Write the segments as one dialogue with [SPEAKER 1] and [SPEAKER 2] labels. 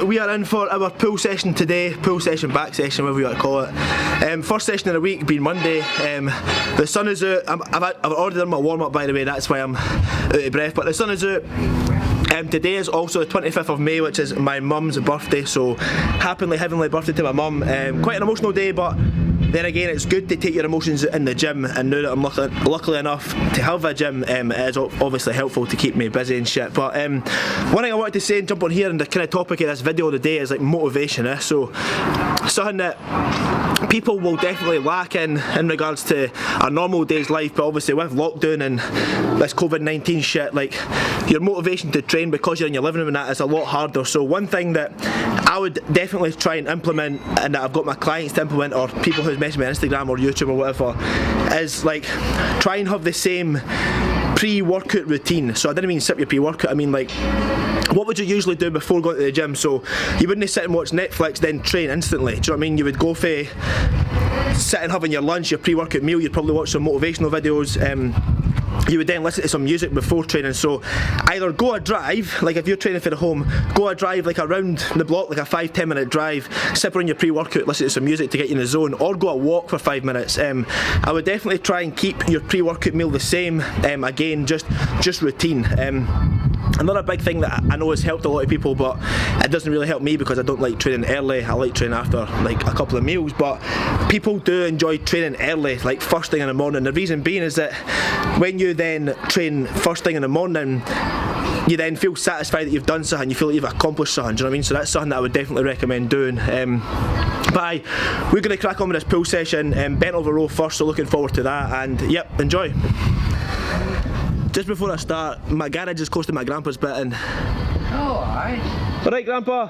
[SPEAKER 1] we are in for our pool session today, pool session, back session, whatever you want to call it. First session of the week being Monday. The sun is out. I've already done my warm up, by the way, that's why I'm out of breath, but the sun is out. Today is also the 25th of May, which is my mum's birthday, so happily heavenly birthday to my mum. Quite an emotional day, but then again, it's good to take your emotions in the gym, and now that I'm luckily enough to have a gym, it is obviously helpful to keep me busy and shit. But one thing I wanted to say and jump on here, and the kind of topic of this video today is like motivation. So something that people will definitely lack in regards to a normal day's life, but obviously with lockdown and this COVID-19 shit, like your motivation to train because you're in your living room and that is a lot harder. So one thing that I would definitely try and implement, and that I've got my clients to implement, or people who's messaging me on Instagram or YouTube or whatever, is like try and have the same pre-workout routine. So I didn't mean sip your pre-workout, I mean like what would you usually do before going to the gym? So you wouldn't sit and watch Netflix then train instantly, do you know what I mean? You would go for sit and having your lunch, your pre-workout meal, you'd probably watch some motivational videos, you would then listen to some music before training. So either go a drive, like if you're training for the home, go a drive like around the block, like a 5-10 minute drive, sip on your pre-workout, listen to some music to get you in the zone, or go a walk for 5 minutes. I would definitely try and keep your pre-workout meal the same, again just routine. Another big thing that I know has helped a lot of people, but it doesn't really help me because I don't like training early. I like training after like a couple of meals, but people do enjoy training early, like first thing in the morning. The reason being is that when you then train first thing in the morning, you then feel satisfied that you've done something, you feel like you've accomplished something, do you know what I mean? So that's something that I would definitely recommend doing. But we're going to crack on with this pool session, bent over row first, so looking forward to that, and yep, enjoy. Just before I start, my garage is close to my grandpa's bit, and
[SPEAKER 2] oh, alright.
[SPEAKER 1] Alright, Grandpa.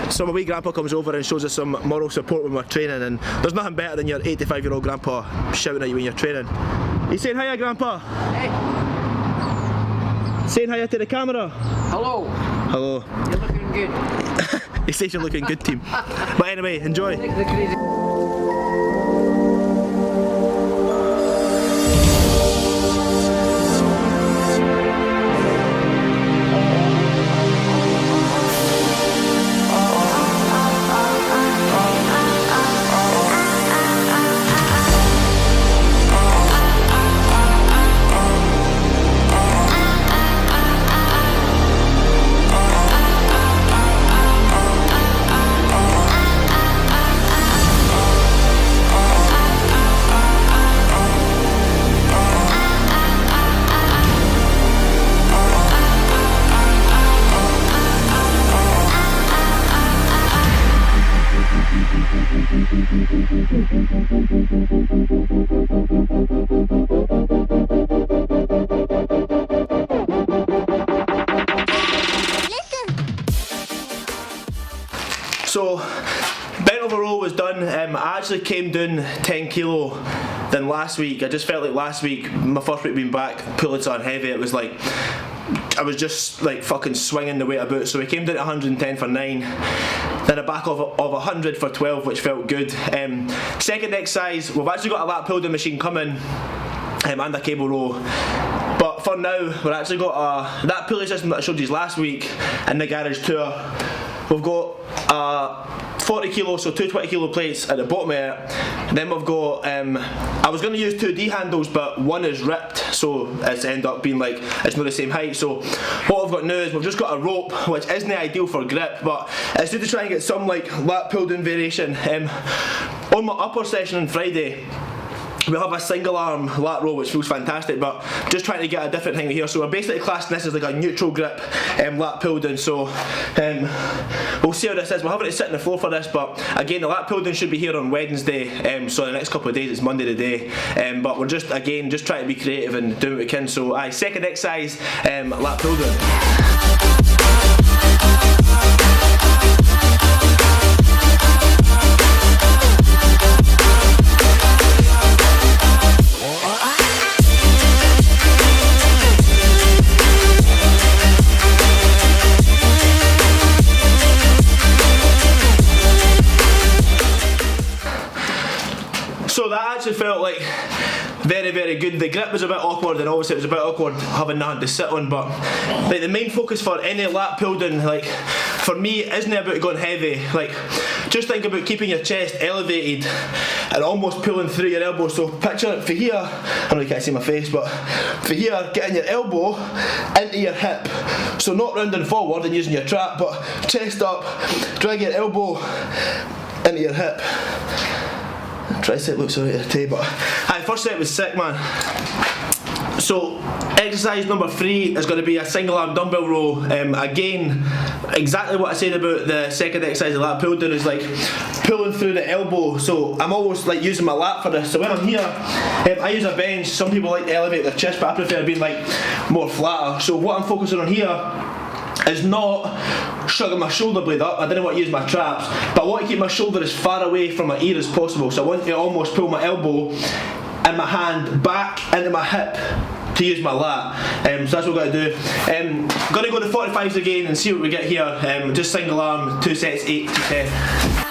[SPEAKER 1] So my wee grandpa comes over and shows us some moral support when we're training, and there's nothing better than your 85-year-old grandpa shouting at you when you're training. You saying hiya, Grandpa?
[SPEAKER 2] Hey.
[SPEAKER 1] Saying hiya to the camera?
[SPEAKER 2] Hello.
[SPEAKER 1] Hello.
[SPEAKER 2] You're looking good.
[SPEAKER 1] He says you're looking good, team. But anyway, enjoy.
[SPEAKER 2] The crazy.
[SPEAKER 1] So, bent over row was done. I actually came down 10 kilo than last week. I just felt like last week, my first week being back, pulling something heavy, it was like, I was just like fucking swinging the weight about. So we came down to 110 for 9, then a back of 100 for 12, which felt good. Second exercise, we've actually got a lat pull down machine coming, and a cable row. But for now, we've actually got that pulley system that I showed you last week in the garage tour. We've got 40 kilo, so two 20 kilo plates at the bottom of it. And then we've got, I was going to use 2D handles, but one is ripped, so it's ended up being like, it's not the same height. So what we've got now is we've just got a rope, which isn't ideal for grip, but it's good to try and get some like lat pull down variation. On my upper session on Friday, we have a single arm lat row, which feels fantastic, but just trying to get a different thing here. So we're basically classing this as like a neutral grip lat pull down. So we'll see how this is. We're having to sit on the floor for this, but again, the lat pull down should be here on Wednesday. So the next couple of days, it's Monday today. But we're just trying to be creative and doing what we can. So second exercise, lat pull down. So that actually felt like very, very good. The grip was a bit awkward, and obviously it was a bit awkward having nothing to sit on, but like the main focus for any lat pull down, like for me, isn't about going heavy. Like just think about keeping your chest elevated and almost pulling through your elbow. So picture it for here, I know you can't see my face, but for here, getting your elbow into your hip. So not rounding forward and using your trap, but chest up, drag your elbow into your hip. Tricep looks alright today, but first set was sick, man. So exercise number 3 is going to be a single arm dumbbell row. Again, exactly what I said about the second exercise of lat pull down is like pulling through the elbow. So I'm always like using my lat for this. So when I'm here, I use a bench. Some people like to elevate their chest, but I prefer being like more flatter. So what I'm focusing on here is not shrugging my shoulder blade up. I didn't want to use my traps, but I want to keep my shoulder as far away from my ear as possible. So I want to almost pull my elbow and my hand back into my hip to use my lat. So that's what we're going to do. I'm going to go to 45s again and see what we get here. Just single arm, 2 sets, 8 to 10.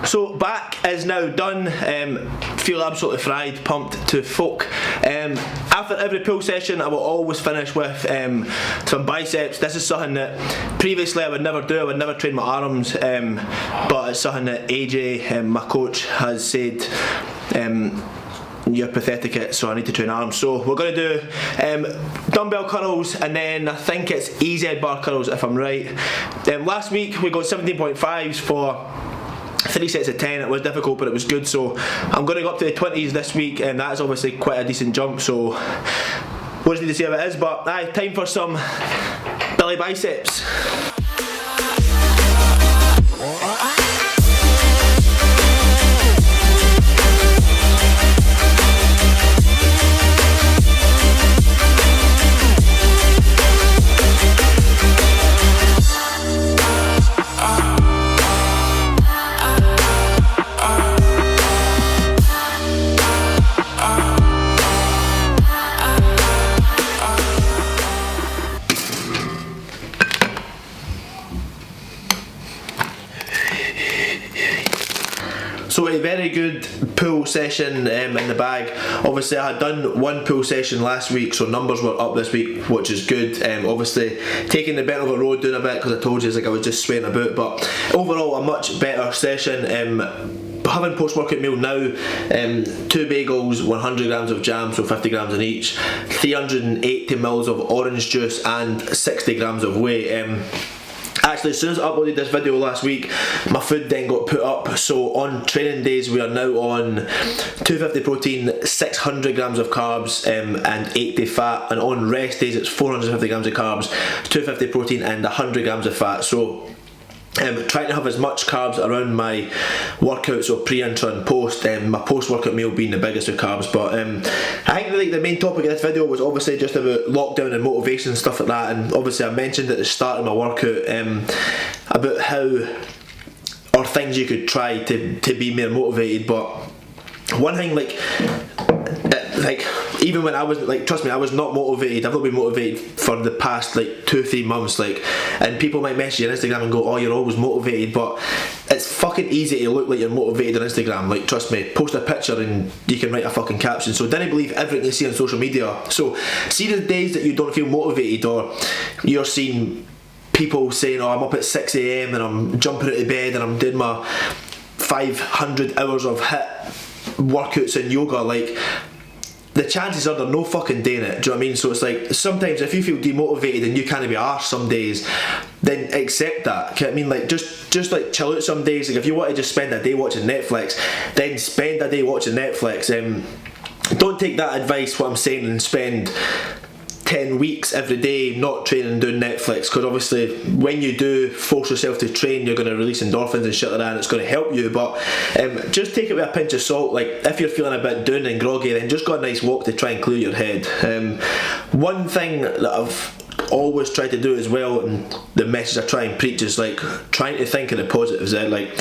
[SPEAKER 1] So back is now done. Feel absolutely fried, pumped to folk. After every pull session I will always finish with some biceps. This is something that previously I would never do. I would never train my arms, but it's something that AJ, my coach, has said you're pathetic at, so I need to train arms. So we're going to do dumbbell curls, and then I think it's EZ bar curls if I'm right. Last week we got 17.5s for 3 sets of 10. It was difficult, but it was good, so I'm going to go up to the 20s this week, and that's obviously quite a decent jump, so we'll just need to see how it is. But time for some belly biceps. So a very good pull session in the bag. Obviously I had done one pull session last week, so numbers were up this week, which is good. Obviously taking the bent over road down a bit because I told you like I was just swaying about, but overall a much better session. Having post-workout meal now, 2 bagels, 100 grams of jam, so 50 grams in each, 380 mils of orange juice and 60 grams of whey. Actually, as soon as I uploaded this video last week, my food then got put up. So on training days we are now on 250 protein, 600 grams of carbs and 80 fat, and on rest days it's 450 grams of carbs, 250 protein and 100 grams of fat. So trying to have as much carbs around my workout, so pre, intra and post, my post workout meal being the biggest with carbs. But I think the main topic of this video was obviously just about lockdown and motivation and stuff like that, and obviously I mentioned at the start of my workout about how, or things you could try to be more motivated. But one thing, like even when I was trust me, I was not motivated. I've not been motivated for the past 2-3 months, and people might message you on Instagram and go, oh, you're always motivated, but it's fucking easy to look like you're motivated on Instagram. Trust me, post a picture and you can write a fucking caption. So don't believe everything you see on social media. So see the days that you don't feel motivated, or you're seeing people saying, oh, I'm up at 6 AM and I'm jumping out of bed and I'm doing my 500 hours of HIIT workouts in yoga, like, the chances are they're no fucking doing it. Do you know what I mean? So it's like, sometimes if you feel demotivated and you can't be arsed some days, then accept that. Do you know what I mean? Like, just like chill out some days. Like, if you want to just spend a day watching Netflix, then spend a day watching Netflix. Don't take that advice, what I'm saying, and spend 10 weeks every day not training and doing Netflix, because obviously when you do force yourself to train, you're going to release endorphins and shit like that, and it's going to help you. But just take it with a pinch of salt. Like, if you're feeling a bit down and groggy, then just go a nice walk to try and clear your head. One thing that I've always tried to do as well, and the message I try and preach, is like trying to think of the positives. Like,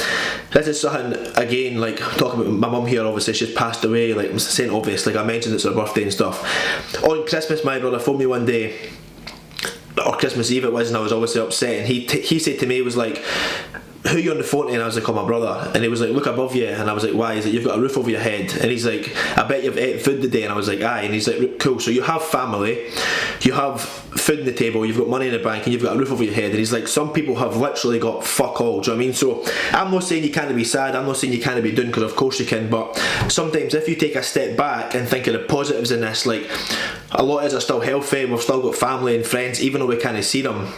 [SPEAKER 1] this is something, again, like talking about my mum here, obviously she's passed away, like I'm saying, obvious, like I mentioned it's her birthday and stuff. On Christmas, my brother phoned me one day, or Christmas Eve it was, and I was obviously upset, and he said to me, he was like, who are you on the phone to? And I was like, oh, my brother. And he was like, look above you. And I was like, why? He's like, you've got a roof over your head. And he's like, I bet you've ate food today. And I was like, aye. And he's like, cool, so you have family, you have food on the table, you've got money in the bank, and you've got a roof over your head. And he's like, some people have literally got fuck all. Do you know what I mean? So I'm not saying you can't be sad, I'm not saying you can't be doing, because of course you can, but sometimes if you take a step back and think of the positives in this, like, a lot of us are still healthy, we've still got family and friends, even though we can't see them.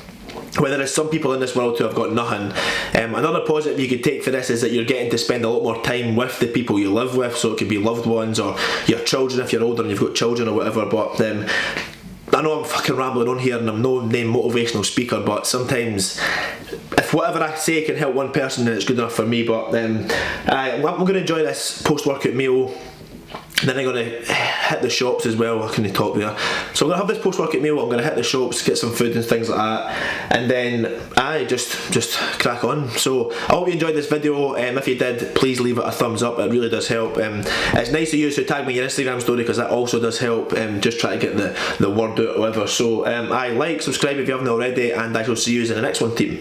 [SPEAKER 1] Where there is some people in this world who have got nothing. Another positive you could take for this is that you're getting to spend a lot more time with the people you live with, so it could be loved ones or your children if you're older and you've got children or whatever. But I know I'm fucking rambling on here and I'm no name motivational speaker, but sometimes if whatever I say can help one person, then it's good enough for me. But I'm going to enjoy this post-workout meal. Then I'm going to hit the shops as well. I can't talk there. So I'm going to have this post-workout meal, I'm going to hit the shops, get some food and things like that, and then just crack on. So I hope you enjoyed this video. If you did, please leave it a thumbs up, it really does help. It's nice of you to tag me in your Instagram story, because that also does help. Just try to get the word out or whatever. So like, subscribe if you haven't already, and I shall see you in the next one, team.